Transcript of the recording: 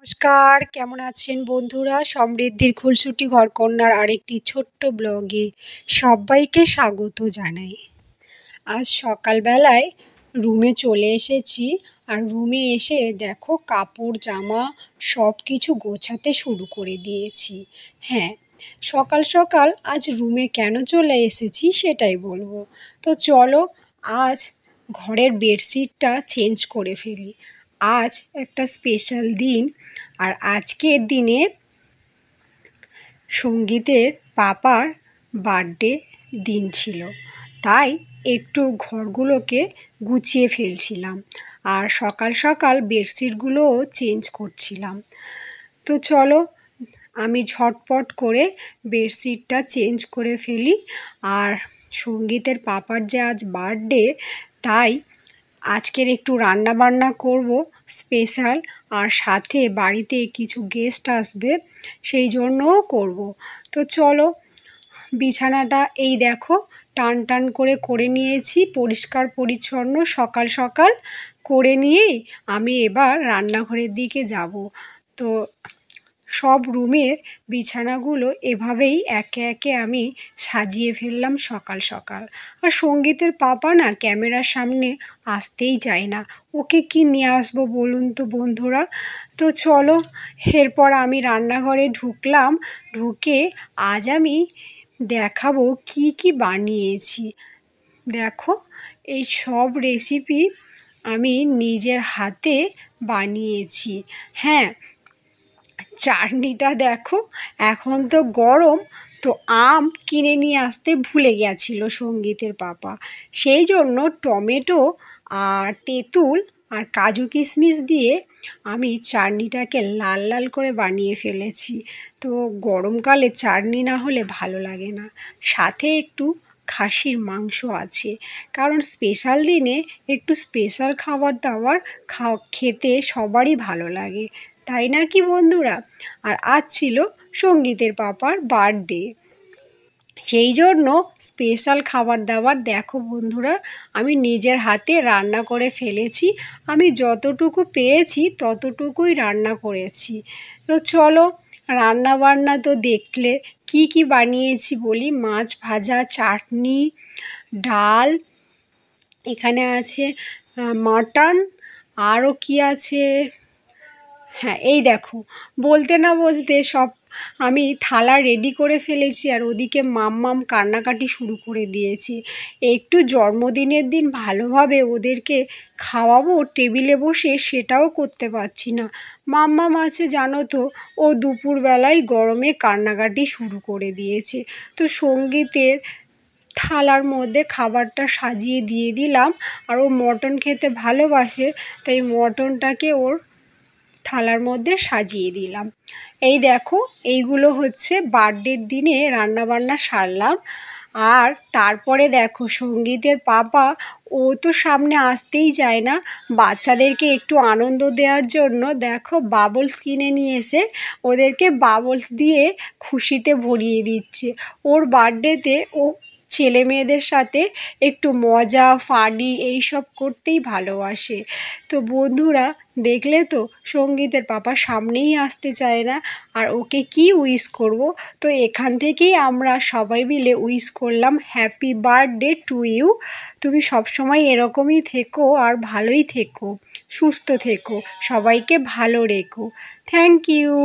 নমস্কার, কেমন আছেন বন্ধুরা? সমৃদ্ধির খুলসুটি ঘরকন্যার আরেকটি ছোট্ট ব্লগে সবাইকে স্বাগত জানাই। আজ সকালবেলায় রুমে চলে এসেছি, আর রুমে এসে দেখো কাপড় জামা সব কিছু গোছাতে শুরু করে দিয়েছি। হ্যাঁ, সকাল সকাল আজ রুমে কেন চলে এসেছি সেটাই বলবো। তো চলো আজ ঘরের বেডশিটটা চেঞ্জ করে ফেলি। আজ একটা স্পেশাল দিন, আর আজকের দিনে সঙ্গীতের পাপার বার্থডে দিন ছিল, তাই একটু ঘরগুলোকে গুছিয়ে ফেলছিলাম আর সকাল সকাল বেডশিটগুলোও চেঞ্জ করছিলাম। তো চলো আমি ঝটপট করে বেডশিটটা চেঞ্জ করে ফেলি। আর সঙ্গীতের পাপার যে আজ বার্থডে, তাই আজকের একটু রান্না বান্না করব স্পেশাল, আর সাথে বাড়িতে কিছু গেস্ট আসবে সেই জন্যও করব। তো চলো বিছানাটা এই দেখো টান টান করে নিয়েছি, পরিষ্কার পরিচ্ছন্ন সকাল সকাল করে নিয়েই আমি এবার রান্নাঘরের দিকে যাব। তো সব রুমের বিছানাগুলো এভাবেই একে একে আমি সাজিয়ে ফেললাম সকাল সকাল। আর সঙ্গীতের পাপা না ক্যামেরার সামনে আসতেই চায় না, ওকে কি নিয়ে আসবো বলুন তো বন্ধুরা। তো চলো এরপর আমি রান্নাঘরে ঢুকলাম, ঢুকে আজ আমি দেখাবো কি কি বানিয়েছি। দেখো এই সব রেসিপি আমি নিজের হাতে বানিয়েছি। হ্যাঁ, চাটনিটা দেখো, এখন তো গরম, তো আম কিনে নিয়ে আসতে ভুলে গেছিলো সঙ্গীতের পাপা, সেই জন্য টমেটো আর তেঁতুল আর কাজু কিশমিশ দিয়ে আমি চাটনিটাকে লাল লাল করে বানিয়ে ফেলেছি। তো গরমকালে চাটনি না হলে ভালো লাগে না। সাথে একটু খাসির মাংস আছে, কারণ স্পেশাল দিনে একটু স্পেশাল খাবার দাবার খেতে সবারই ভালো লাগে, তাই না কি বন্ধুরা? আর আজ ছিল সঙ্গীতের পাপার বার্থডে, সেই জন্য স্পেশাল খাবার দাবার দেখো বন্ধুরা আমি নিজের হাতে রান্না করে ফেলেছি। আমি যতটুকু পেরেছি ততটুকুই রান্না করেছি। তো চলো রান্না বান্না তো দেখলে, কি কি বানিয়েছি বলি। মাছ ভাজা, চাটনি, ডাল, এখানে আছে মাটন, আরও কি আছে, হ্যাঁ এই দেখো বলতে না বলতে সব আমি থালা রেডি করে ফেলেছি, আর ওদিকে মাম্মাম কান্নাকাটি শুরু করে দিয়েছে। একটু জন্মদিনের দিন ভালোভাবে ওদেরকে খাওয়াবো টেবিলে বসে, সেটাও করতে পারছি না। মাম্মাম আছে জানো তো, ও দুপুরবেলায় গরমে কান্নাকাটি শুরু করে দিয়েছে। তো সঙ্গীতের থালার মধ্যে খাবারটা সাজিয়ে দিয়ে দিলাম, আর ও মটন খেতে ভালোবাসে, তাই মটনটাকে ওর থালার মধ্যে সাজিয়ে দিলাম। এই দেখো এইগুলো হচ্ছে বার্থডের দিনে রান্নাবান্না সারলাম। আর তারপরে দেখো সঙ্গীতের পাপা, ও তো সামনে আসতেই চায় না, বাচ্চাদেরকে একটু আনন্দ দেওয়ার জন্য দেখো বাবলস কিনে নিয়ে এসে ওদেরকে বাবলস দিয়ে খুশিতে ভরিয়ে দিচ্ছে। ওর বার্থডেতে ও ছেলে মেয়েদের সাথে একটু মজা ফানি এইসব করতেই ভালোবাসে। তো বন্ধুরা দেখলে তো সঙ্গীতের পাপা সামনেই আসতে চায় না, আর ওকে কি উইশ করব। তো এখান থেকেই আমরা সবাই মিলে উইশ করলাম, হ্যাপি বার্থডে টু ইউ। তুমি সবসময় এরকমই থেকো, আর ভালোই থেকো, সুস্থ থেকো, সবাইকে ভালো রেখো। Thank you.